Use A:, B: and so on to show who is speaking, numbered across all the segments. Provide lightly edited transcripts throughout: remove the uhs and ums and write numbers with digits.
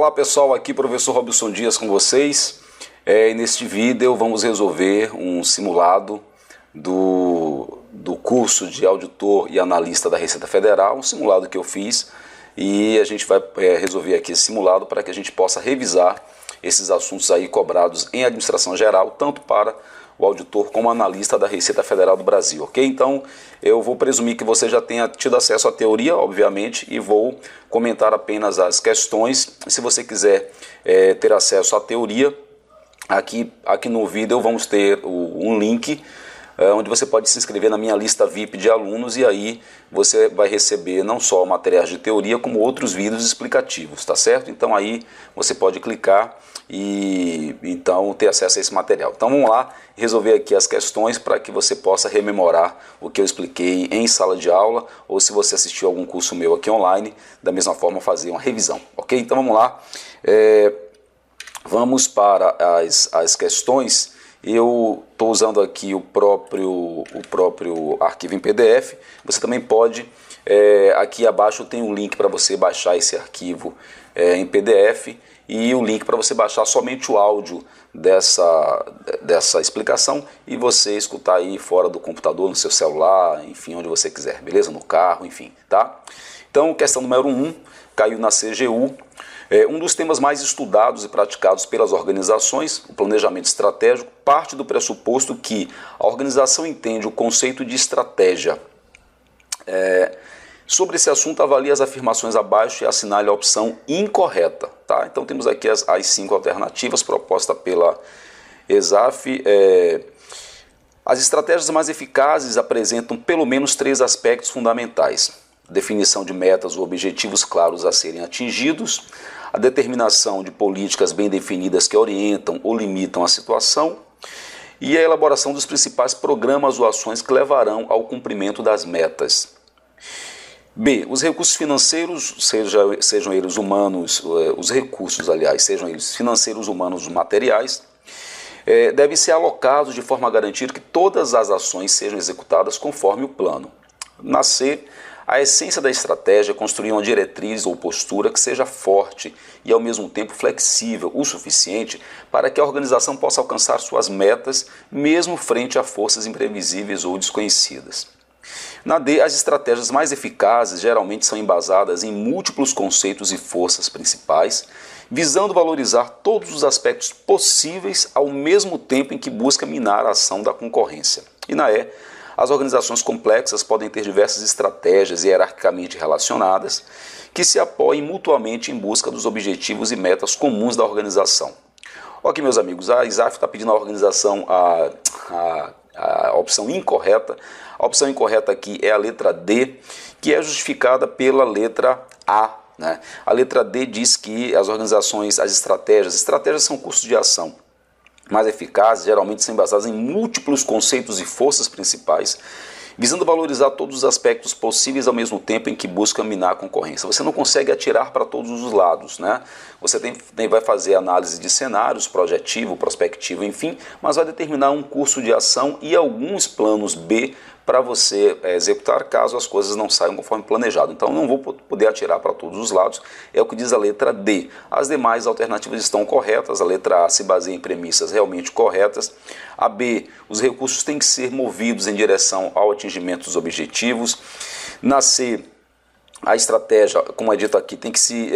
A: Olá pessoal, aqui professor Robson Dias com vocês. Neste vídeo vamos resolver um simulado do curso de auditor e analista da Receita Federal, um simulado que eu fiz, e a gente vai resolver aqui esse simulado para que a gente possa revisar esses assuntos aí cobrados em administração geral, tanto para o auditor como analista da Receita Federal do Brasil, ok? Então eu vou presumir que você já tenha tido acesso à teoria, obviamente, e vou comentar apenas as questões. Se você quiser ter acesso à teoria, aqui no vídeo vamos ter um link onde você pode se inscrever na minha lista VIP de alunos, e aí você vai receber não só materiais de teoria, como outros vídeos explicativos, tá certo? Então aí você pode clicar e então ter acesso a esse material. Então vamos lá resolver aqui as questões para que você possa rememorar o que eu expliquei em sala de aula, ou se você assistiu algum curso meu aqui online, da mesma forma fazer uma revisão, ok? Então vamos lá, vamos para as questões. Eu estou usando aqui o próprio arquivo em PDF. Você também pode, aqui abaixo tem um link para você baixar esse arquivo em PDF, e o link para você baixar somente o áudio dessa explicação e você escutar aí fora do computador, no seu celular, enfim, onde você quiser, beleza? No carro, enfim, tá? Então, questão número 1, caiu na CGU. Um dos temas mais estudados e praticados pelas organizações, o planejamento estratégico, parte do pressuposto que a organização entende o conceito de estratégia. Sobre esse assunto, avalie as afirmações abaixo e assinale a opção incorreta. Tá? Então temos aqui as 5 alternativas propostas pela ESAF. As estratégias mais eficazes apresentam pelo menos 3 aspectos fundamentais: definição de metas ou objetivos claros a serem atingidos, a determinação de políticas bem definidas que orientam ou limitam a situação, e a elaboração dos principais programas ou ações que levarão ao cumprimento das metas. B. Os recursos financeiros, sejam eles humanos, os recursos, aliás, sejam eles financeiros, humanos ou materiais, devem ser alocados de forma a garantir que todas as ações sejam executadas conforme o plano. Na C, a essência da estratégia é construir uma diretriz ou postura que seja forte e ao mesmo tempo flexível o suficiente para que a organização possa alcançar suas metas, mesmo frente a forças imprevisíveis ou desconhecidas. Na D, as estratégias mais eficazes geralmente são embasadas em múltiplos conceitos e forças principais, visando valorizar todos os aspectos possíveis ao mesmo tempo em que busca minar a ação da concorrência. E na E, as organizações complexas podem ter diversas estratégias hierarquicamente relacionadas que se apoiem mutuamente em busca dos objetivos e metas comuns da organização. Ok, meus amigos, a ESAF está pedindo à organização a opção incorreta. A opção incorreta aqui é a letra D, que é justificada pela letra A. Né? A letra D diz que as organizações, as estratégias são cursos de ação mais eficazes, geralmente são baseadas em múltiplos conceitos e forças principais, visando valorizar todos os aspectos possíveis ao mesmo tempo em que busca minar a concorrência. Você não consegue atirar para todos os lados, né? Você vai fazer análise de cenários, projetivo, prospectivo, enfim, mas vai determinar um curso de ação e alguns planos B para você executar caso as coisas não saiam conforme planejado. Então não vou poder atirar para todos os lados, é o que diz a letra D. As demais alternativas estão corretas, a letra A se baseia em premissas realmente corretas. A B, os recursos têm que ser movidos em direção ao atingimento dos objetivos. Na C, a estratégia, como é dito aqui, tem que se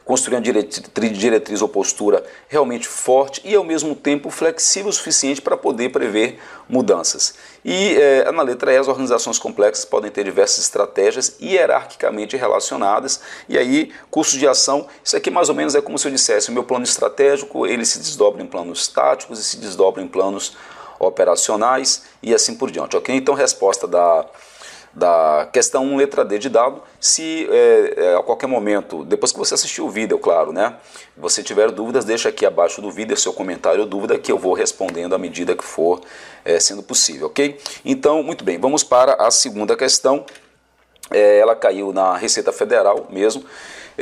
A: construir uma diretriz ou postura realmente forte e ao mesmo tempo flexível o suficiente para poder prever mudanças. E na letra E, as organizações complexas podem ter diversas estratégias hierarquicamente relacionadas, e aí cursos de ação, isso aqui mais ou menos é como se eu dissesse: o meu plano estratégico ele se desdobra em planos táticos e se desdobra em planos operacionais e assim por diante, ok? Então resposta da questão 1, letra D de dado. Se a qualquer momento, depois que você assistiu o vídeo, claro, né, você tiver dúvidas, deixa aqui abaixo do vídeo seu comentário ou dúvida que eu vou respondendo à medida que for sendo possível, ok? Então, muito bem, vamos para a segunda questão. Ela caiu na Receita Federal mesmo,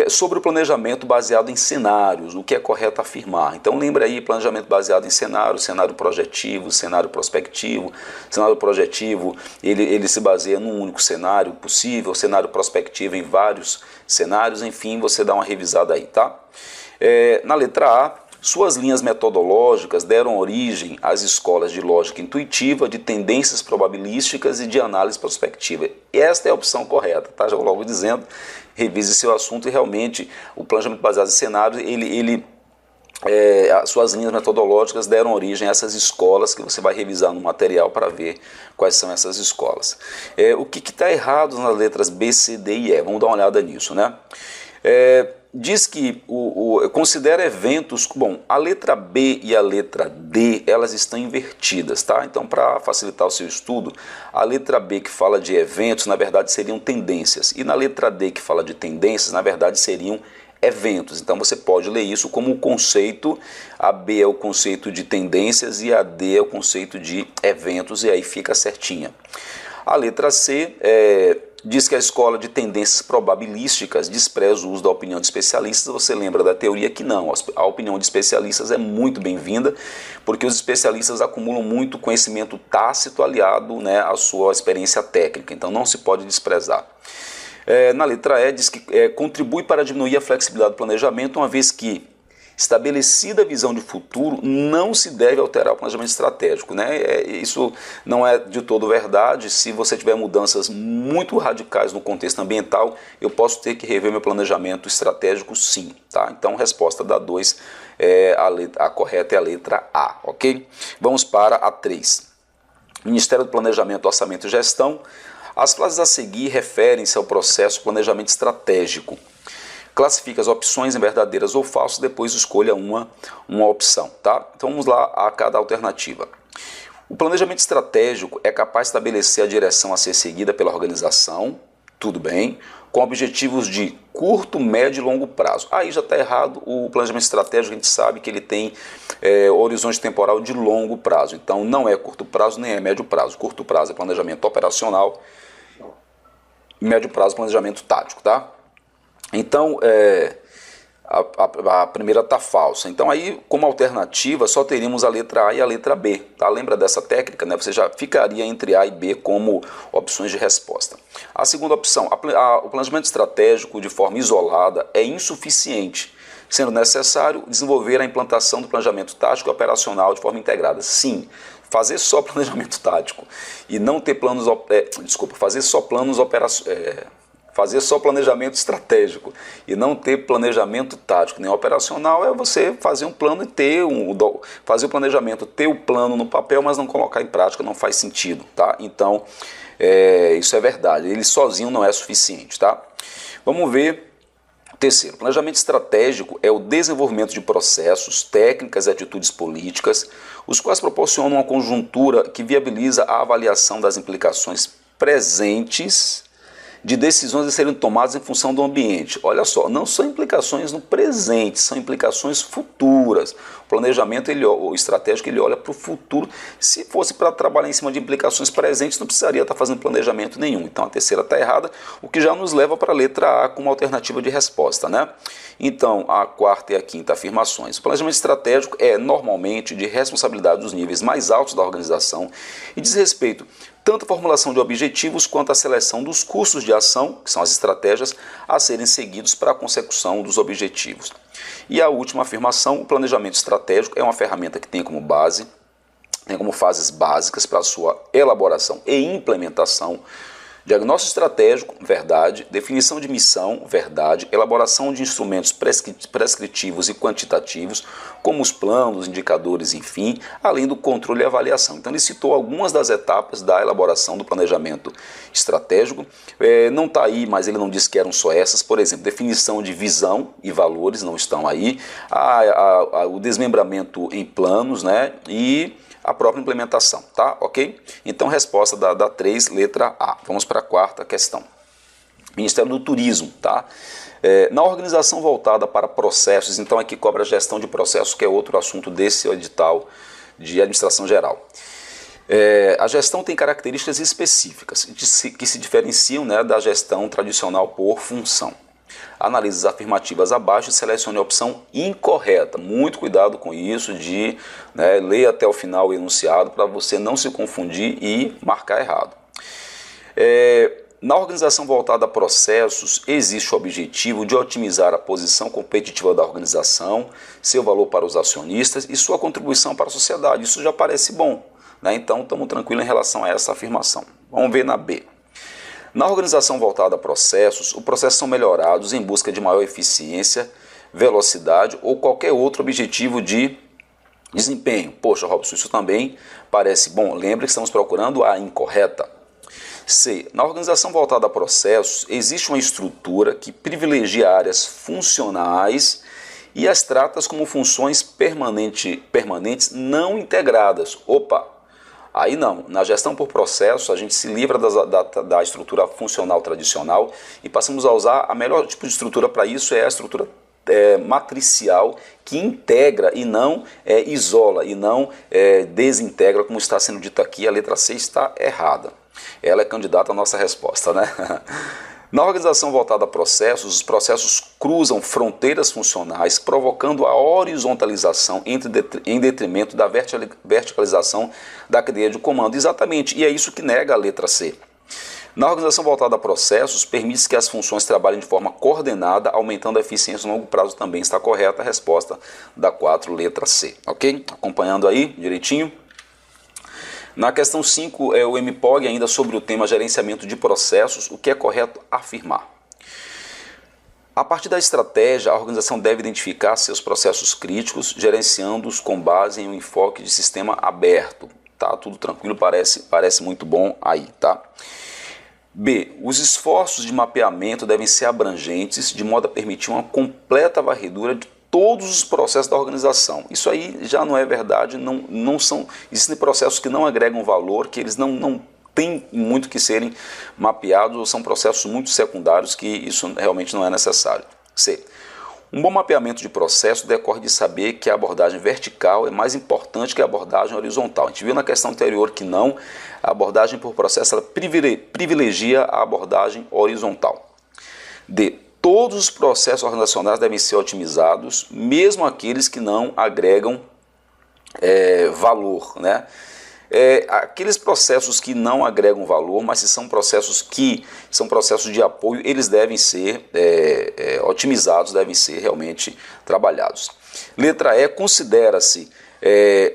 A: sobre o planejamento baseado em cenários, o que é correto afirmar. Então lembra aí, planejamento baseado em cenários, cenário projetivo, cenário prospectivo. Cenário projetivo, ele se baseia num único cenário possível, cenário prospectivo em vários cenários, enfim, você dá uma revisada aí, tá? Na letra A, suas linhas metodológicas deram origem às escolas de lógica intuitiva, de tendências probabilísticas e de análise prospectiva. E esta é a opção correta, tá? Já vou logo dizendo, revise seu assunto e realmente o planejamento baseado em cenários, as suas linhas metodológicas deram origem a essas escolas que você vai revisar no material para ver quais são essas escolas. O que está errado nas letras B, C, D e E? Vamos dar uma olhada nisso, né? Diz que considera eventos. Bom, a letra B e a letra D, elas estão invertidas, tá? Então, para facilitar o seu estudo, a letra B que fala de eventos, na verdade seriam tendências, e na letra D que fala de tendências, na verdade seriam eventos. Então você pode ler isso como o conceito, a B é o conceito de tendências e a D é o conceito de eventos, e aí fica certinha. A letra C diz que a escola de tendências probabilísticas despreza o uso da opinião de especialistas. Você lembra da teoria que não, a opinião de especialistas é muito bem-vinda, porque os especialistas acumulam muito conhecimento tácito aliado, né, à sua experiência técnica, então não se pode desprezar. Na letra E diz que contribui para diminuir a flexibilidade do planejamento, uma vez que estabelecida a visão de futuro não se deve alterar o planejamento estratégico, né? Isso não é de todo verdade. Se você tiver mudanças muito radicais no contexto ambiental, eu posso ter que rever meu planejamento estratégico, sim, tá? Então, resposta da 2, a correta é a letra A, ok? Vamos para a 3. Ministério do Planejamento, Orçamento e Gestão. As frases a seguir referem-se ao processo de planejamento estratégico. Classifique as opções em verdadeiras ou falsas, depois escolha uma opção, tá? Então vamos lá a cada alternativa. O planejamento estratégico é capaz de estabelecer a direção a ser seguida pela organização, tudo bem, com objetivos de curto, médio e longo prazo. Aí já está errado. O planejamento estratégico, a gente sabe que ele tem horizonte temporal de longo prazo, então não é curto prazo nem é médio prazo. Curto prazo é planejamento operacional, médio prazo planejamento tático, tá? Então, a primeira está falsa. Então, aí, como alternativa, só teríamos a letra A e a letra B. Tá? Lembra dessa técnica, né? Você já ficaria entre A e B como opções de resposta. A segunda opção, o planejamento estratégico de forma isolada é insuficiente, sendo necessário desenvolver a implantação do planejamento tático e operacional de forma integrada. Sim, fazer só planejamento tático e não ter planos... fazer só planejamento estratégico e não ter planejamento tático nem operacional é você fazer um plano e fazer o planejamento, ter o plano no papel, mas não colocar em prática, não faz sentido, tá? Então, isso é verdade, ele sozinho não é suficiente, tá? Vamos ver. Terceiro, planejamento estratégico é o desenvolvimento de processos, técnicas e atitudes políticas, os quais proporcionam uma conjuntura que viabiliza a avaliação das implicações presentes de decisões a serem tomadas em função do ambiente. Olha só, não são implicações no presente, são implicações futuras. O planejamento o estratégico ele olha para o futuro. Se fosse para trabalhar em cima de implicações presentes, não precisaria estar fazendo planejamento nenhum. Então a terceira está errada, o que já nos leva para a letra A como alternativa de resposta, né? Então a quarta e a quinta afirmações. O planejamento estratégico é normalmente de responsabilidade dos níveis mais altos da organização e diz respeito tanto a formulação de objetivos quanto a seleção dos cursos de ação, que são as estratégias, a serem seguidos para a consecução dos objetivos. E a última afirmação, o planejamento estratégico é uma ferramenta que tem como fases básicas para a sua elaboração e implementação: diagnóstico estratégico, verdade; definição de missão, verdade; elaboração de instrumentos prescritivos e quantitativos, como os planos, indicadores, enfim, além do controle e avaliação. Então ele citou algumas das etapas da elaboração do planejamento estratégico. Não está aí, mas ele não disse que eram só essas. Por exemplo, definição de visão e valores não estão aí, o desmembramento em planos, né, e a própria implementação, tá? Ok? Então, resposta da 3, letra A. Vamos para a quarta questão. Ministério do Turismo, tá? Na organização voltada para processos, então aqui cobra a gestão de processos, que é outro assunto desse edital de administração geral. A gestão tem características específicas que se diferenciam, né, da gestão tradicional por função. Analise as afirmativas abaixo e selecione a opção incorreta. Muito cuidado com isso de ler até o final o enunciado para você não se confundir e marcar errado. Na organização voltada a processos, existe o objetivo de otimizar a posição competitiva da organização, seu valor para os acionistas e sua contribuição para a sociedade. Isso já parece bom, né? Então estamos tranquilos em relação a essa afirmação. Vamos ver na B. Na organização voltada a processos, os processos são melhorados em busca de maior eficiência, velocidade ou qualquer outro objetivo de desempenho. Poxa, Robson, isso também parece bom. Lembre que estamos procurando a incorreta. C. Na organização voltada a processos, existe uma estrutura que privilegia áreas funcionais e as trata como funções permanentes não integradas. Opa! Aí não. Na gestão por processo, a gente se livra da estrutura funcional tradicional e passamos a usar a melhor tipo de estrutura para isso é a estrutura matricial, que integra e não isola e não desintegra, como está sendo dito aqui. A letra C está errada. Ela é candidata à nossa resposta, né? Na organização voltada a processos, os processos cruzam fronteiras funcionais, provocando a horizontalização em detrimento da verticalização da cadeia de comando. Exatamente, e é isso que nega a letra C. Na organização voltada a processos, permite que as funções trabalhem de forma coordenada, aumentando a eficiência no longo prazo. Também está correta a resposta da 4, letra C. Ok? Acompanhando aí direitinho. Na questão 5, o MPOG, ainda sobre o tema gerenciamento de processos, o que é correto afirmar? A partir da estratégia, a organização deve identificar seus processos críticos, gerenciando-os com base em um enfoque de sistema aberto. Tá? Tudo tranquilo, parece muito bom aí, tá? B. Os esforços de mapeamento devem ser abrangentes, de modo a permitir uma completa varredura de todos os processos da organização. Isso aí já não é verdade, não são, existem processos que não agregam valor, que eles não têm muito que serem mapeados, ou são processos muito secundários que isso realmente não é necessário. C. Um bom mapeamento de processo decorre de saber que a abordagem vertical é mais importante que a abordagem horizontal. A gente viu na questão anterior que não, a abordagem por processo ela privilegia a abordagem horizontal. D. Todos os processos organizacionais devem ser otimizados, mesmo aqueles que não agregam valor, né? Aqueles processos que não agregam valor, mas se são processos que são processos de apoio, eles devem ser otimizados, devem ser realmente trabalhados. Letra E, considera-se,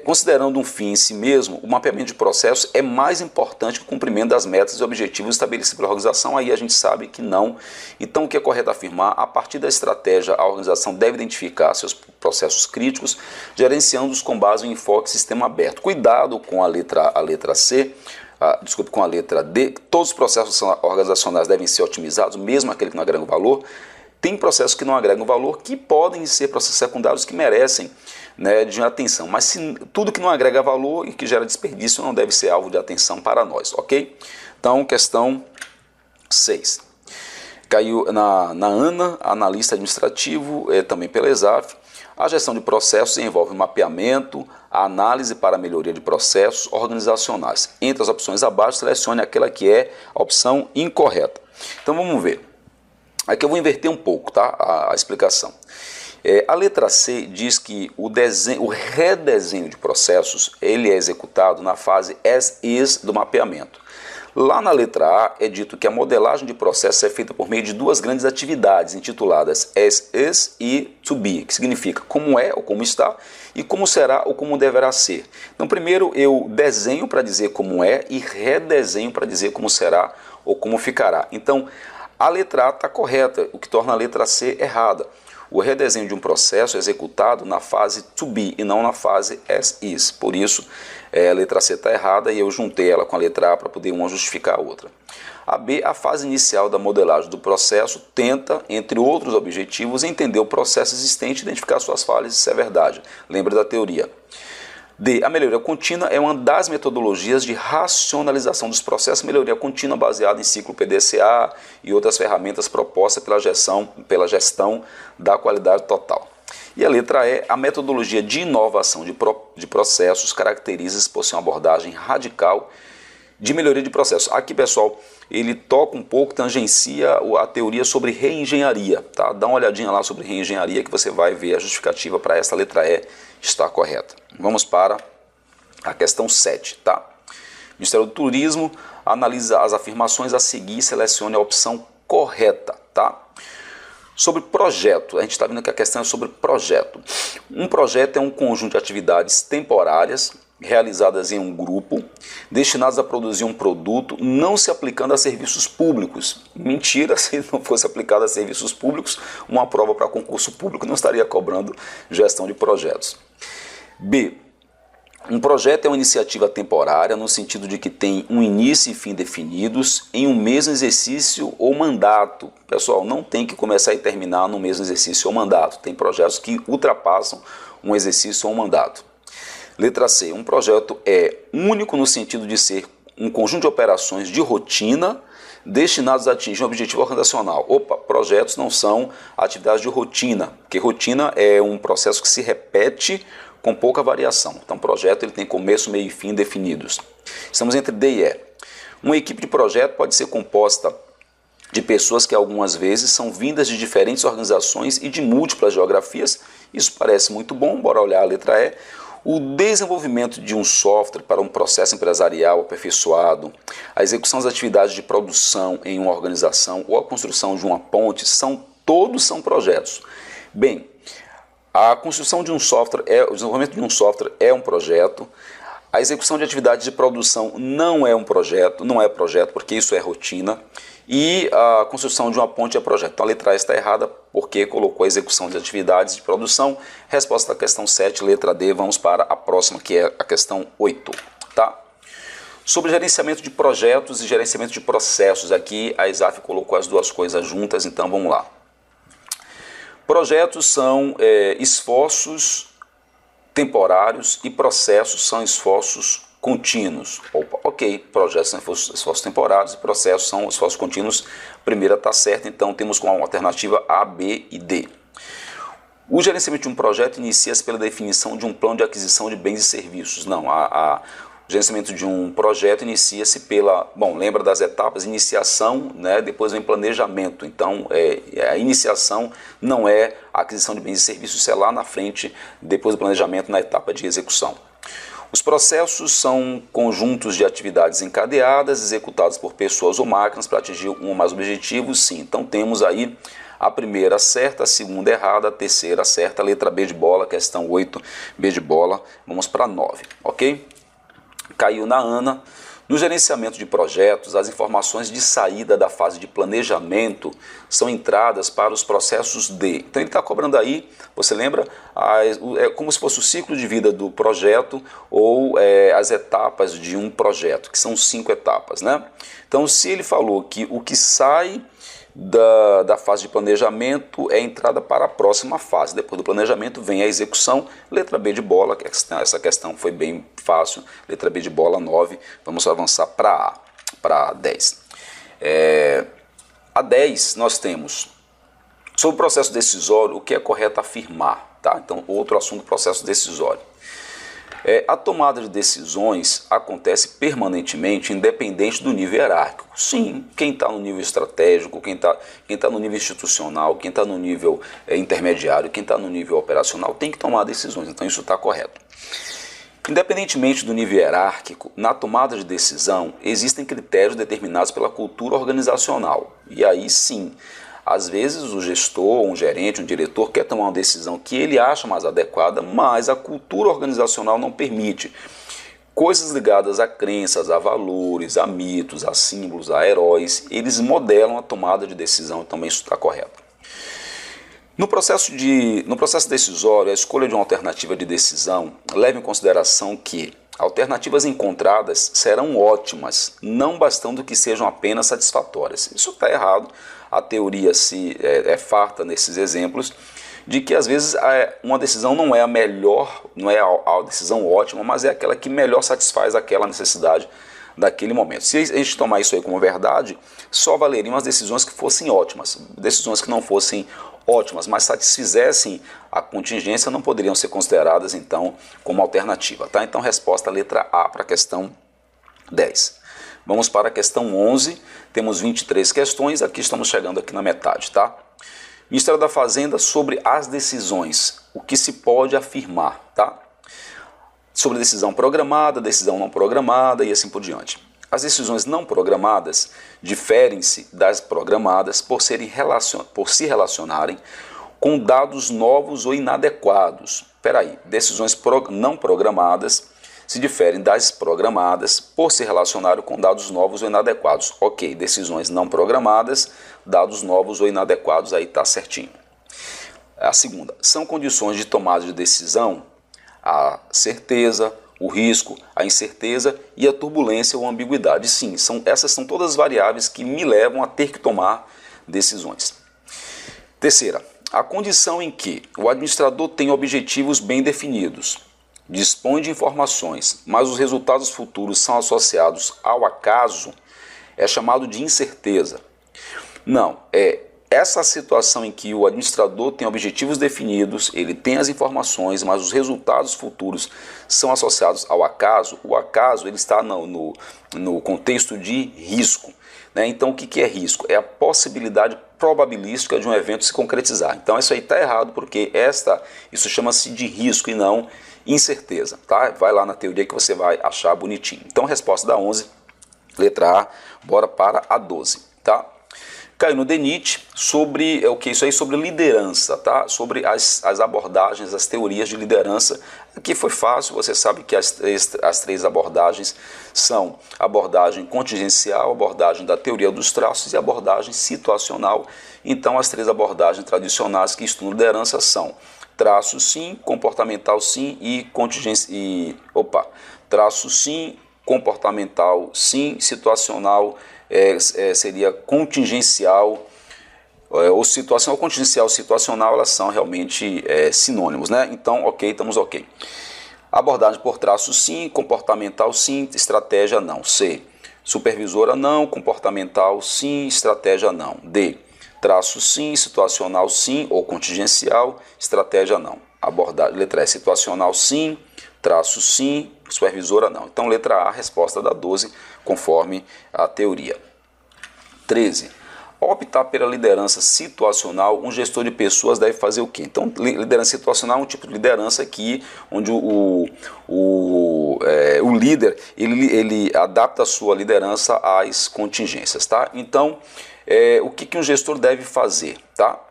A: considerando um fim em si mesmo, o mapeamento de processos é mais importante que o cumprimento das metas e objetivos estabelecidos pela organização. Aí a gente sabe que não. Então o que é correto afirmar? A partir da estratégia, a organização deve identificar seus processos críticos, gerenciando-os com base em enfoque sistema aberto. Cuidado com a letra C, com a letra D. Todos os processos organizacionais devem ser otimizados, mesmo aquele que não agrega valor. Tem processos que não agregam valor, que podem ser processos secundários que merecem, né, de atenção. Mas tudo que não agrega valor e que gera desperdício não deve ser alvo de atenção para nós, ok? Então, questão 6. Caiu na ANA, analista administrativo, também pela ESAF. A gestão de processos envolve mapeamento, a análise para a melhoria de processos organizacionais. Entre as opções abaixo, selecione aquela que é a opção incorreta. Então, vamos ver. Aqui eu vou inverter um pouco, tá? A explicação. A letra C diz que o redesenho de processos ele é executado na fase as-is do mapeamento. Lá na letra A é dito que a modelagem de processos é feita por meio de duas grandes atividades intituladas as-is e to-be, que significa como é ou como está e como será ou como deverá ser. Então primeiro eu desenho para dizer como é e redesenho para dizer como será ou como ficará. Então a letra A está correta, o que torna a letra C errada. O redesenho de um processo é executado na fase to be e não na fase as is. Por isso, a letra C está errada e eu juntei ela com a letra A para poder uma justificar a outra. A B, a fase inicial da modelagem do processo, tenta, entre outros objetivos, entender o processo existente e identificar suas falhas, isso é verdade. Lembra da teoria. D. A melhoria contínua é uma das metodologias de racionalização dos processos, melhoria contínua baseada em ciclo PDCA e outras ferramentas propostas pela gestão da qualidade total. E a letra E, a metodologia de inovação de processos caracteriza-se por ser uma abordagem radical de melhoria de processos. Aqui, pessoal, ele toca um pouco, tangencia a teoria sobre reengenharia, tá? Dá uma olhadinha lá sobre reengenharia que você vai ver a justificativa para essa letra E está correta. Vamos para a questão 7, tá? Ministério do Turismo, analise as afirmações a seguir e selecione a opção correta, tá? Sobre projeto, a gente está vendo que a questão é sobre projeto. Um projeto é um conjunto de atividades temporárias realizadas em um grupo, destinadas a produzir um produto, não se aplicando a serviços públicos. Mentira, se não fosse aplicado a serviços públicos, uma prova para concurso público não estaria cobrando gestão de projetos. B. Um projeto é uma iniciativa temporária no sentido de que tem um início e fim definidos em um mesmo exercício ou mandato. Pessoal, não tem que começar e terminar no mesmo exercício ou mandato. Tem projetos que ultrapassam um exercício ou um mandato. Letra C. Um projeto é único no sentido de ser um conjunto de operações de rotina destinados a atingir um objetivo organizacional. Opa, projetos não são atividades de rotina, porque rotina é um processo que se repete com pouca variação. Então, projeto ele tem começo, meio e fim definidos. Estamos entre D e E. Uma equipe de projeto pode ser composta de pessoas que algumas vezes são vindas de diferentes organizações e de múltiplas geografias. Isso parece muito bom, bora olhar a letra E. O desenvolvimento de um software para um processo empresarial aperfeiçoado, a execução das atividades de produção em uma organização ou a construção de uma ponte, todos são projetos. Bem, a construção de um software, o desenvolvimento de um software é um projeto. A execução de atividades de produção não é projeto porque isso é rotina. E a construção de uma ponte é projeto. Então a letra A está errada porque colocou a execução de atividades de produção. Resposta da questão 7, letra D. Vamos para a próxima, que é a questão 8. Tá? Sobre gerenciamento de projetos e gerenciamento de processos. Aqui a ESAF colocou as duas coisas juntas, então vamos lá. Projetos são esforços temporários e processos são esforços contínuos. Opa, ok, projetos são esforços temporários e processos são esforços contínuos. Primeira está certa, então temos como alternativa A, B e D. O gerenciamento de um projeto inicia-se pela definição de um plano de aquisição de bens e serviços. Não, o gerenciamento de um projeto inicia-se pela... Bom, lembra das etapas? Iniciação, né? Depois vem planejamento. Então, a iniciação não é a aquisição de bens e serviços, isso é lá na frente, depois do planejamento, na etapa de execução. Os processos são conjuntos de atividades encadeadas, executadas por pessoas ou máquinas para atingir um ou mais objetivos, sim. Então, temos aí a primeira certa, a segunda errada, a terceira certa, letra B de bola, questão 8, B de bola. Vamos para 9, ok? Caiu na Ana. No gerenciamento de projetos, as informações de saída da fase de planejamento são entradas para os processos D. Então ele está cobrando aí, você lembra, é como se fosse o ciclo de vida do projeto ou as etapas de um projeto, que são 5 etapas, né? Então se ele falou que o que sai da fase de planejamento é a entrada para a próxima fase. Depois do planejamento vem a execução. Letra B de bola, essa questão foi bem fácil. Letra B de bola, 9. Vamos avançar para A, para 10. A 10 nós temos, sobre o processo decisório, o que é correto afirmar. Tá? Então, outro assunto, processo decisório. A tomada de decisões acontece permanentemente, independente do nível hierárquico. Sim, quem está no nível estratégico, quem tá no nível institucional, quem está no nível intermediário, quem está no nível operacional, tem que tomar decisões. Então isso está correto. Independentemente do nível hierárquico, na tomada de decisão existem critérios determinados pela cultura organizacional. E aí sim, às vezes o gestor, um gerente, um diretor quer tomar uma decisão que ele acha mais adequada, mas a cultura organizacional não permite. Coisas ligadas a crenças, a valores, a mitos, a símbolos, a heróis, eles modelam a tomada de decisão, e também isso está correto. No processo decisório, a escolha de uma alternativa de decisão leva em consideração que alternativas encontradas serão ótimas, não bastando que sejam apenas satisfatórias. Isso está errado. A teoria é farta nesses exemplos de que às vezes uma decisão não é a melhor, não é a decisão ótima, mas é aquela que melhor satisfaz aquela necessidade daquele momento. Se a gente tomar isso aí como verdade, só valeriam as decisões que fossem ótimas. Decisões que não fossem ótimas, mas satisfizessem a contingência, não poderiam ser consideradas então como alternativa. Tá? Então resposta letra A para a questão 10. Vamos para a questão 11, temos 23 questões, aqui estamos chegando aqui na metade, tá? Ministério da Fazenda sobre as decisões, o que se pode afirmar, tá? Sobre decisão programada, decisão não programada e assim por diante. As decisões não programadas diferem-se das programadas por se relacionarem com dados novos ou inadequados. Decisões não programadas se diferem das programadas por se relacionarem com dados novos ou inadequados. Ok, decisões não programadas, dados novos ou inadequados, aí está certinho. A segunda, são condições de tomada de decisão a certeza, o risco, a incerteza e a turbulência ou ambiguidade. Sim, essas são todas as variáveis que me levam a ter que tomar decisões. Terceira, a condição em que o administrador tem objetivos bem definidos, dispõe de informações, mas os resultados futuros são associados ao acaso, é chamado de incerteza. Não, essa situação em que o administrador tem objetivos definidos, ele tem as informações, mas os resultados futuros são associados ao acaso. O acaso ele está no contexto de risco, né? Então o que é risco? É a possibilidade probabilística de um evento se concretizar. Então isso aí está errado, porque isso chama-se de risco e não incerteza. Tá? Vai lá na teoria que você vai achar bonitinho. Então resposta da 11, letra A, bora para a 12. Tá? Caiu no DENIT sobre isso aí, sobre liderança, tá? Sobre as abordagens, as teorias de liderança. Aqui foi fácil, você sabe que as três abordagens são a abordagem contingencial, a abordagem da teoria dos traços e a abordagem situacional. Então as três abordagens tradicionais que estudam liderança são traço sim, comportamental sim e traço sim, comportamental sim, situacional seria contingencial, ou situacional, contingencial, situacional, elas são realmente sinônimos, né? Então, ok, estamos ok. Abordagem por traço sim, comportamental sim, estratégia não. C, supervisora não, comportamental sim, estratégia não. D, traço sim, situacional sim, ou contingencial, estratégia não. Abordagem, letra E, situacional sim, traço sim, supervisora não. Então, letra A, resposta da 12, conforme a teoria. 13. Ao optar pela liderança situacional, um gestor de pessoas deve fazer o quê? Então, liderança situacional é um tipo de liderança onde o líder ele adapta a sua liderança às contingências. Tá? Então, o que um gestor deve fazer? Tá?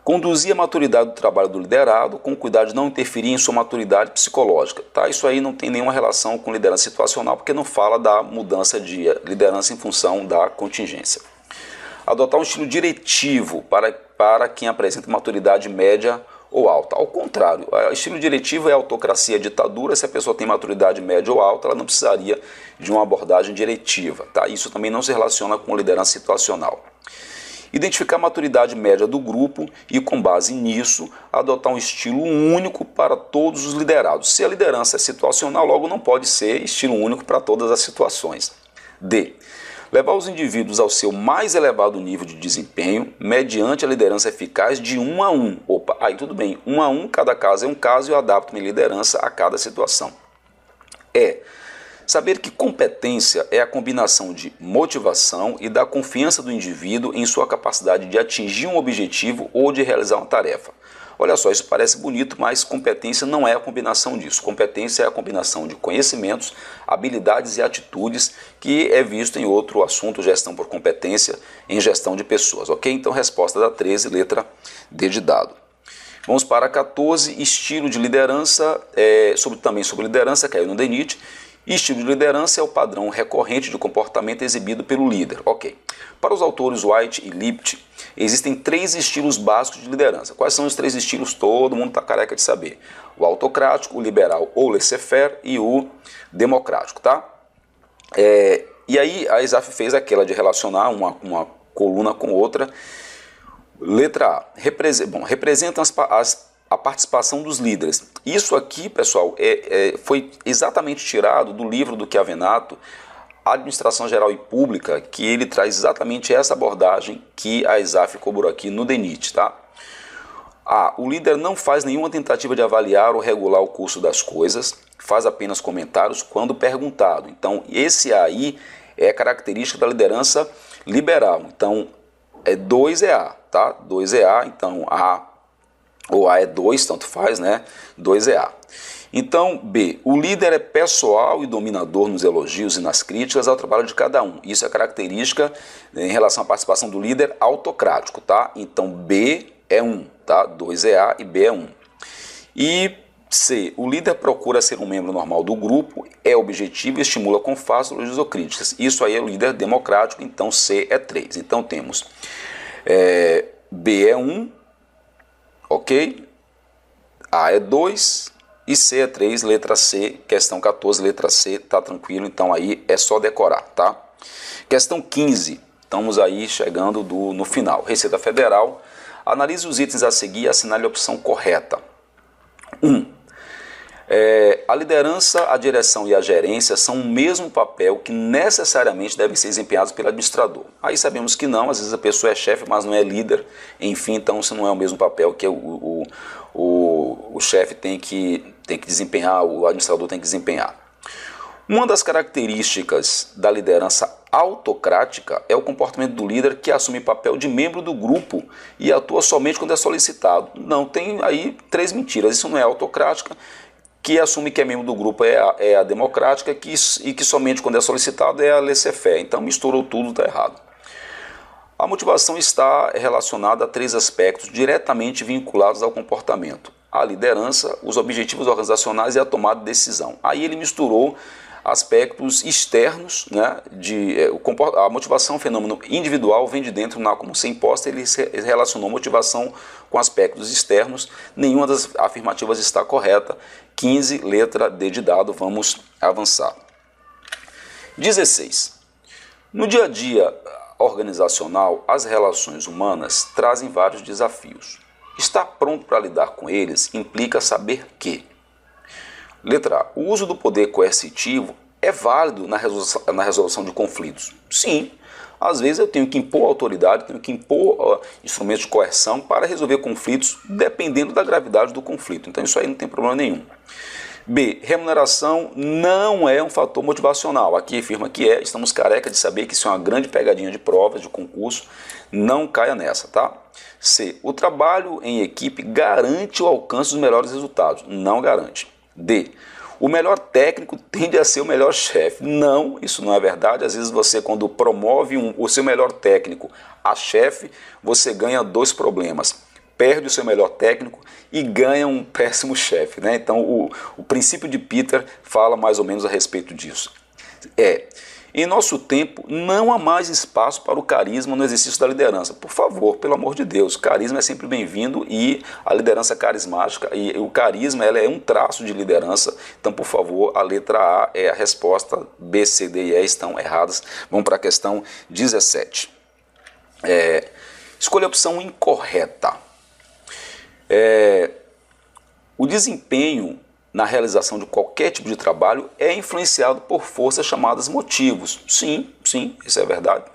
A: Conduzir a maturidade do trabalho do liderado com cuidado de não interferir em sua maturidade psicológica. Tá? Isso aí não tem nenhuma relação com liderança situacional, porque não fala da mudança de liderança em função da contingência. Adotar um estilo diretivo para quem apresenta maturidade média ou alta. Ao contrário, o estilo diretivo é autocracia, ditadura. Se a pessoa tem maturidade média ou alta, ela não precisaria de uma abordagem diretiva. Tá? Isso também não se relaciona com liderança situacional. Identificar a maturidade média do grupo e, com base nisso, adotar um estilo único para todos os liderados. Se a liderança é situacional, logo não pode ser estilo único para todas as situações. D. Levar os indivíduos ao seu mais elevado nível de desempenho mediante a liderança eficaz de 1 a 1. Aí tudo bem, 1 a 1, cada caso é um caso e eu adapto minha liderança a cada situação. Saber que competência é a combinação de motivação e da confiança do indivíduo em sua capacidade de atingir um objetivo ou de realizar uma tarefa. Olha só, isso parece bonito, mas competência não é a combinação disso. Competência é a combinação de conhecimentos, habilidades e atitudes, que é visto em outro assunto, gestão por competência, em gestão de pessoas. Ok? Então, resposta da 13, letra D de dado. Vamos para a 14, estilo de liderança, também sobre liderança, caiu no DENIT. Estilo de liderança é o padrão recorrente de comportamento exibido pelo líder. Ok. Para os autores White e Lipton, existem 3 estilos básicos de liderança. Quais são os 3 estilos? Todo mundo está careca de saber. O autocrático, o liberal ou laissez-faire e o democrático. Tá? E aí a ESAF fez aquela de relacionar uma coluna com outra. Letra A. Representam a participação dos líderes. Isso aqui, pessoal, foi exatamente tirado do livro do Chiavenato, Administração Geral e Pública, que ele traz exatamente essa abordagem que a ESAF cobrou aqui no DENIT. Tá? O líder não faz nenhuma tentativa de avaliar ou regular o curso das coisas, faz apenas comentários quando perguntado. Então, esse aí é característica da liderança liberal. Então, 2 é A, tá? 2 é A, então A ou A é 2, tanto faz, né? 2 é A. Então, B, o líder é pessoal e dominador nos elogios e nas críticas ao trabalho de cada um. Isso é característica em relação à participação do líder autocrático, tá? Então, B é 1, tá? 2 é A e B é 1. E C, o líder procura ser um membro normal do grupo, é objetivo e estimula com fácil elogios ou críticas. Isso aí é o líder democrático, então C é 3. Então, temos B é 1, ok? A é 2 e C é 3, letra C, questão 14, letra C, tá tranquilo, então aí é só decorar, tá? Questão 15, estamos aí chegando no final. Receita Federal, analise os itens a seguir e assinale a opção correta. 1. A liderança, a direção e a gerência são o mesmo papel que necessariamente devem ser desempenhados pelo administrador. Aí sabemos que não, às vezes a pessoa é chefe, mas não é líder, enfim, então isso não é o mesmo papel que o chefe tem que desempenhar, o administrador tem que desempenhar. Uma das características da liderança autocrática é o comportamento do líder que assume papel de membro do grupo e atua somente quando é solicitado. Não, tem aí 3 mentiras, isso não é autocrática. Que assume que é membro do grupo é a democrática e que somente quando é solicitado é a laissez-faire. Então misturou tudo, está errado. A motivação está relacionada a 3 aspectos diretamente vinculados ao comportamento: a liderança, os objetivos organizacionais e a tomada de decisão. Aí ele misturou aspectos externos, né, a motivação é um fenômeno individual, vem de dentro, não há como ser imposta, ele relacionou motivação com aspectos externos, nenhuma das afirmativas está correta. 15, letra D de dado, vamos avançar. 16. No dia a dia organizacional, as relações humanas trazem vários desafios. Estar pronto para lidar com eles implica saber que: letra A, o uso do poder coercitivo é válido na resolução de conflitos. Sim, às vezes eu tenho que impor autoridade, tenho que impor instrumentos de coerção para resolver conflitos, dependendo da gravidade do conflito. Então isso aí não tem problema nenhum. B, remuneração não é um fator motivacional. Aqui afirma que é, estamos careca de saber que isso é uma grande pegadinha de provas, de concurso, não caia nessa, tá? C, o trabalho em equipe garante o alcance dos melhores resultados. Não garante. D, o melhor técnico tende a ser o melhor chefe. Não, isso não é verdade. Às vezes você, quando promove o seu melhor técnico a chefe, você ganha 2 problemas. Perde o seu melhor técnico e ganha um péssimo chefe, né? Então o princípio de Peter fala mais ou menos a respeito disso. Em nosso tempo, não há mais espaço para o carisma no exercício da liderança. Por favor, pelo amor de Deus, o carisma é sempre bem-vindo e a liderança carismática, e o carisma ela é um traço de liderança. Então, por favor, a letra A é a resposta, B, C, D e E estão erradas. Vamos para a questão 17. Escolha a opção incorreta. O desempenho na realização de qualquer tipo de trabalho é influenciado por forças chamadas motivos. Sim, isso é verdade.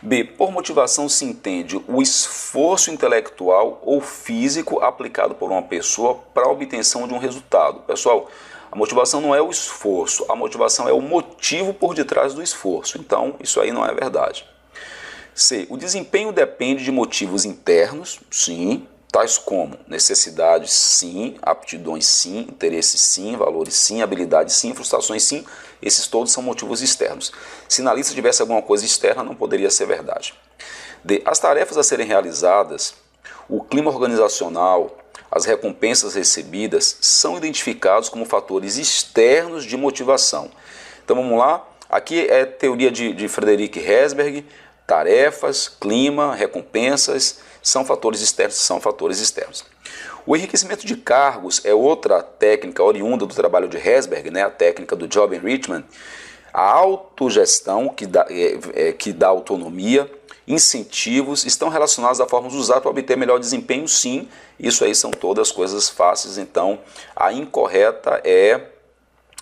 A: B, por motivação se entende o esforço intelectual ou físico aplicado por uma pessoa para a obtenção de um resultado. Pessoal, a motivação não é o esforço, a motivação é o motivo por detrás do esforço. Então, isso aí não é verdade. C, o desempenho depende de motivos internos, sim, tais como necessidades, sim, aptidões, sim, interesses, sim, valores, sim, habilidades, sim, frustrações, sim. Esses todos são motivos externos. Se na lista tivesse alguma coisa externa, não poderia ser verdade. D, as tarefas a serem realizadas, o clima organizacional, as recompensas recebidas são identificados como fatores externos de motivação. Então vamos lá. Aqui é teoria de Frederic Herzberg. Tarefas, clima, recompensas são fatores externos. O enriquecimento de cargos é outra técnica oriunda do trabalho de Herzberg, né? A técnica do Job Enrichment. A autogestão, que dá autonomia, incentivos, estão relacionados à forma de usar para obter melhor desempenho, sim. Isso aí são todas coisas fáceis, então a incorreta é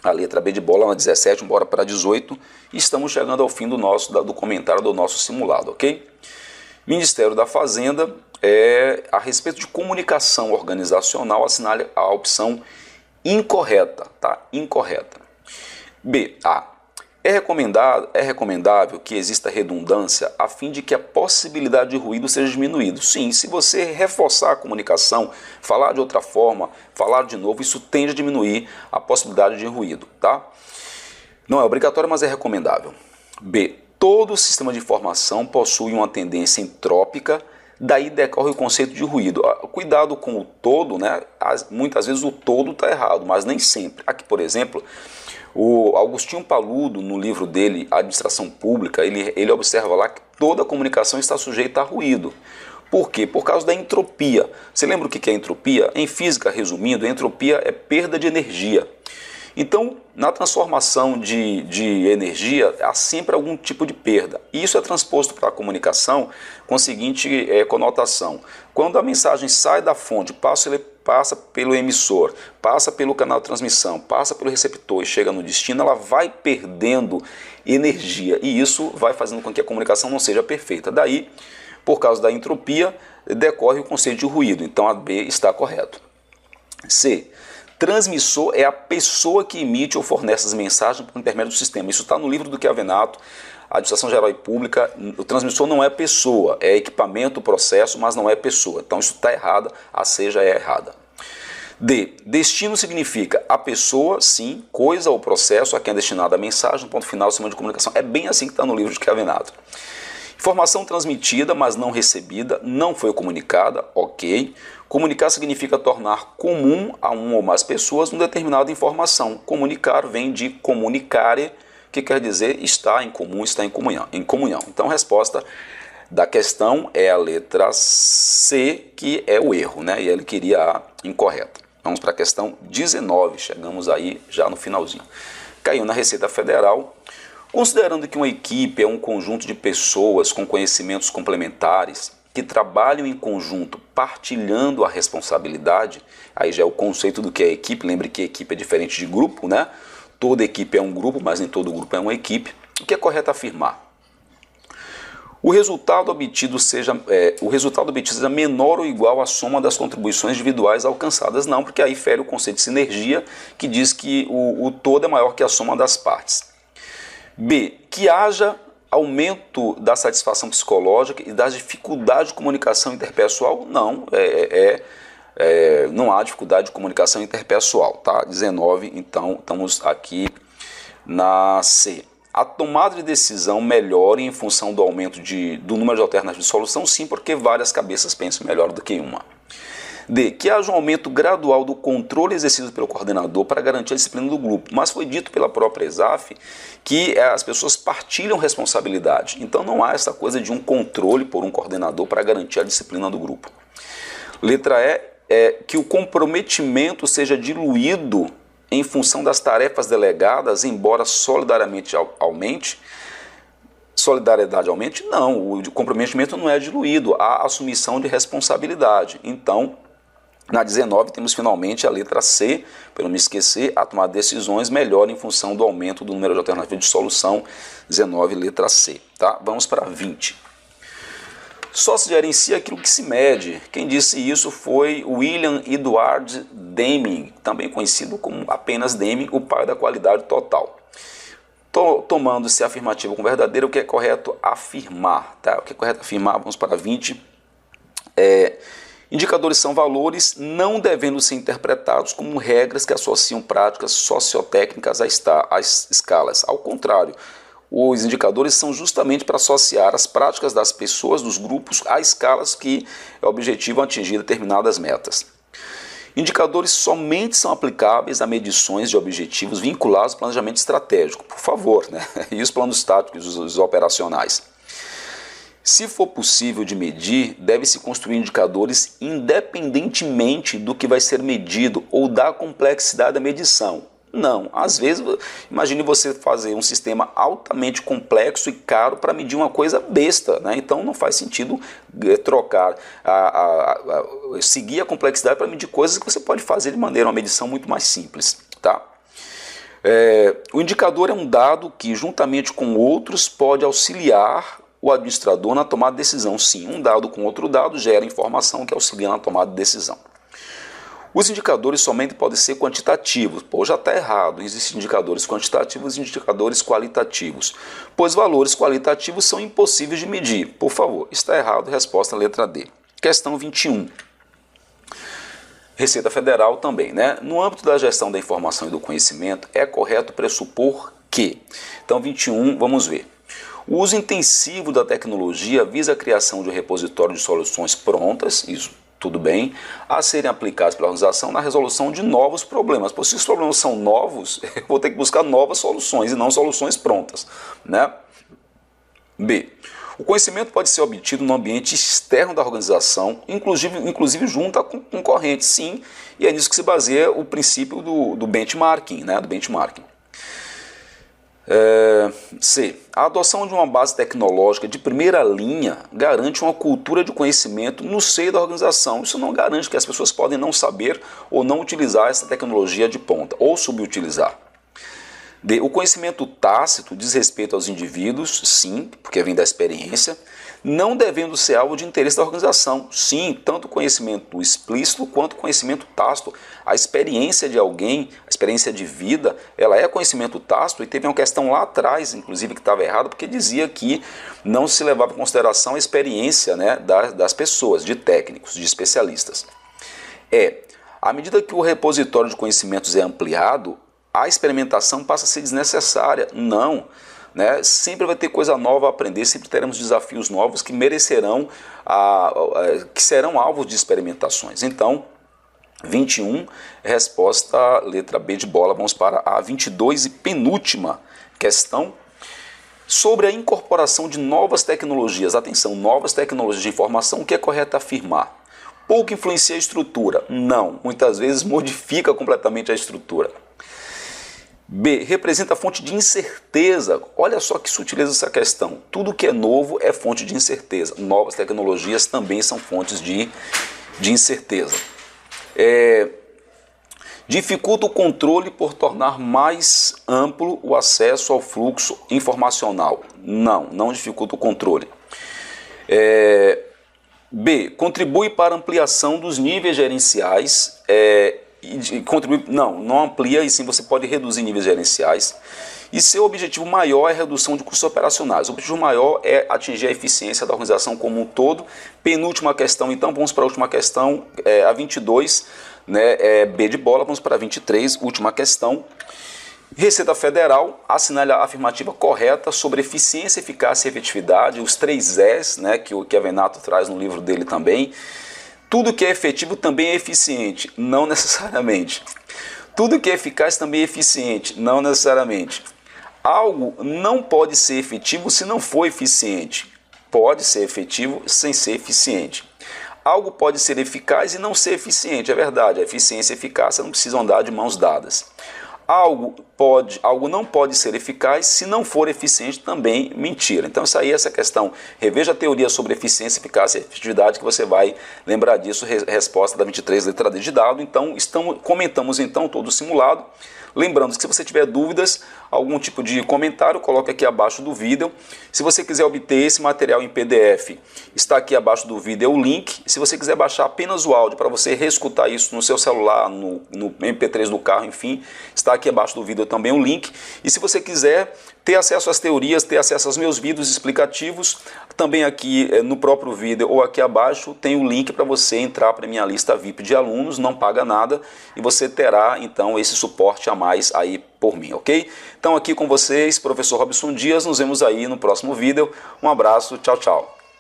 A: a letra B de bola, na 17, bora para 18, e estamos chegando ao fim do comentário do nosso simulado, ok? Ministério da Fazenda, a respeito de comunicação organizacional, assinale a opção incorreta, tá? Incorreta. B, A. É recomendável que exista redundância a fim de que a possibilidade de ruído seja diminuída. Sim, se você reforçar a comunicação, falar de outra forma, falar de novo, isso tende a diminuir a possibilidade de ruído, tá? Não é obrigatório, mas é recomendável. B. Todo sistema de informação possui uma tendência entrópica, daí decorre o conceito de ruído. Cuidado com o todo, né? Muitas vezes o todo está errado, mas nem sempre. Aqui, por exemplo, o Agostinho Paludo, no livro dele, Administração Pública, ele observa lá que toda comunicação está sujeita a ruído. Por quê? Por causa da entropia. Você lembra o que é entropia? Em física, resumindo, a entropia é perda de energia. Então, na transformação de energia, há sempre algum tipo de perda. E isso é transposto para a comunicação com a seguinte conotação. Quando a mensagem sai da fonte, passa pelo emissor, passa pelo canal de transmissão, passa pelo receptor e chega no destino, ela vai perdendo energia. E isso vai fazendo com que a comunicação não seja perfeita. Daí, por causa da entropia, decorre o conceito de ruído. Então, a B está correto. C. Transmissor é a pessoa que emite ou fornece as mensagens por intermédio do sistema. Isso está no livro do Chiavenato, Administração Geral e Pública. O transmissor não é pessoa, é equipamento, processo, mas não é pessoa. Então isso está errado, a C já é errada. D. Destino significa a pessoa, sim, coisa ou processo a quem é destinada a mensagem, ponto final, sistema de comunicação. É bem assim que está no livro de Chiavenato. Informação transmitida, mas não recebida, não foi comunicada, ok. Comunicar significa tornar comum a uma ou mais pessoas uma determinada informação. Comunicar vem de comunicare, que quer dizer estar em comum, estar em comunhão. Então a resposta da questão é a letra C, que é o erro, né? E ele queria a incorreta. Vamos para a questão 19, chegamos aí já no finalzinho. Caiu na Receita Federal. Considerando que uma equipe é um conjunto de pessoas com conhecimentos complementares que trabalham em conjunto partilhando a responsabilidade, aí já é o conceito do que é equipe. Lembre que equipe é diferente de grupo, né? Toda equipe é um grupo, mas nem todo grupo é uma equipe. O que é correto afirmar? O resultado obtido seja menor ou igual à soma das contribuições individuais alcançadas. Não, porque aí fere o conceito de sinergia, que diz que o todo é maior que a soma das partes. B. Que haja aumento da satisfação psicológica e das dificuldades de comunicação interpessoal? Não, não há dificuldade de comunicação interpessoal, tá? 19, então estamos aqui na C. A tomada de decisão melhora em função do aumento do número de alternativas de solução? Sim, porque várias cabeças pensam melhor do que uma. D. Que haja um aumento gradual do controle exercido pelo coordenador para garantir a disciplina do grupo. Mas foi dito pela própria ESAF que as pessoas partilham responsabilidade. Então não há essa coisa de um controle por um coordenador para garantir a disciplina do grupo. Letra E. Que o comprometimento seja diluído em função das tarefas delegadas, embora solidariedade aumente. Não, o comprometimento não é diluído, há assumição de responsabilidade. Então, na 19 temos finalmente a letra C, para não me esquecer, a tomar decisões melhor em função do aumento do número de alternativas de solução, 19, letra C. Tá? Vamos para 20. Só se gerencia aquilo que se mede. Quem disse isso foi William Edward Deming, também conhecido como apenas Deming, o pai da qualidade total. Tomando-se afirmativo com verdadeiro, o que é correto afirmar? Tá? O que é correto afirmar? Vamos para 20. Indicadores são valores não devendo ser interpretados como regras que associam práticas sociotécnicas às escalas. Ao contrário, os indicadores são justamente para associar as práticas das pessoas, dos grupos, a escalas que objetivam atingir determinadas metas. Indicadores somente são aplicáveis a medições de objetivos vinculados ao planejamento estratégico, por favor, né? E os planos táticos, os operacionais. Se for possível de medir, deve-se construir indicadores independentemente do que vai ser medido ou da complexidade da medição. Não, às vezes, imagine você fazer um sistema altamente complexo e caro para medir uma coisa besta, né? Então não faz sentido trocar, seguir a complexidade para medir coisas que você pode fazer de maneira, uma medição muito mais simples, tá? O indicador é um dado que, juntamente com outros, pode auxiliar o administrador na tomada de decisão. Sim, um dado com outro dado gera informação que auxilia na tomada de decisão. Os indicadores somente podem ser quantitativos. Pô, já está errado. Existem indicadores quantitativos e indicadores qualitativos, pois valores qualitativos são impossíveis de medir. Por favor, está errado. Resposta letra D. Questão 21. Receita Federal também, né? No âmbito da gestão da informação e do conhecimento, é correto pressupor que... Então, 21, vamos ver. O uso intensivo da tecnologia visa a criação de um repositório de soluções prontas, isso tudo bem, a serem aplicados pela organização na resolução de novos problemas. Pois se os problemas são novos, eu vou ter que buscar novas soluções e não soluções prontas, né? B. O conhecimento pode ser obtido no ambiente externo da organização, inclusive junto a concorrentes, sim, e é nisso que se baseia o princípio do benchmarking, né? Do benchmarking. C. A adoção de uma base tecnológica de primeira linha garante uma cultura de conhecimento no seio da organização. Isso não garante que as pessoas podem não saber ou não utilizar essa tecnologia de ponta, ou subutilizar. D. O conhecimento tácito diz respeito aos indivíduos, sim, porque vem da experiência, não devendo ser alvo de interesse da organização. Sim, tanto o conhecimento explícito quanto o conhecimento tácito. A experiência de alguém, a experiência de vida, ela é conhecimento tácito, e teve uma questão lá atrás, inclusive, que estava errada, porque dizia que não se levava em consideração a experiência, né, das pessoas, de técnicos, de especialistas. À medida que o repositório de conhecimentos é ampliado, a experimentação passa a ser desnecessária. Não. Né? Sempre vai ter coisa nova a aprender, sempre teremos desafios novos que merecerão, que serão alvos de experimentações. Então, 21, resposta letra B de bola. Vamos para a 22 e penúltima questão. Sobre a incorporação de novas tecnologias. Atenção, novas tecnologias de informação, o que é correto afirmar? Pouco influencia a estrutura? Não, muitas vezes modifica completamente a estrutura. B. Representa fonte de incerteza. Olha só que sutileza essa questão. Tudo que é novo é fonte de incerteza. Novas tecnologias também são fontes de incerteza. Dificulta o controle por tornar mais amplo o acesso ao fluxo informacional. Não dificulta o controle. B. Contribui para a ampliação dos níveis gerenciais. Não amplia, e sim você pode reduzir níveis gerenciais. E seu objetivo maior é a redução de custos operacionais. O objetivo maior é atingir a eficiência da organização como um todo. Penúltima questão, então, vamos para a última questão, a 22, né, B de bola, vamos para a 23, última questão. Receita Federal, assinale a afirmativa correta sobre eficiência, eficácia e efetividade, os 3 Es, né, que a Venato traz no livro dele também. Tudo que é efetivo também é eficiente, não necessariamente. Tudo que é eficaz também é eficiente, não necessariamente. Algo não pode ser efetivo se não for eficiente. Pode ser efetivo sem ser eficiente. Algo pode ser eficaz e não ser eficiente, é verdade. A eficiência e a eficácia não precisam andar de mãos dadas. Algo não pode ser eficaz se não for eficiente, também mentira. Então isso aí, essa questão, reveja a teoria sobre eficiência, eficácia e efetividade que você vai lembrar disso, resposta da 23, letra D de dado. Então comentamos então todo o simulado. Lembrando que se você tiver dúvidas, algum tipo de comentário, coloque aqui abaixo do vídeo. Se você quiser obter esse material em PDF, está aqui abaixo do vídeo o link. Se você quiser baixar apenas o áudio para você reescutar isso no seu celular, no MP3 do carro, enfim, está aqui abaixo do vídeo também o link. E se você quiser ter acesso às teorias, ter acesso aos meus vídeos explicativos, também aqui no próprio vídeo ou aqui abaixo tem o link para você entrar para a minha lista VIP de alunos, não paga nada, e você terá então esse suporte a mais aí por mim, ok? Então aqui com vocês, professor Robson Dias, nos vemos aí no próximo vídeo. Um abraço, tchau, tchau.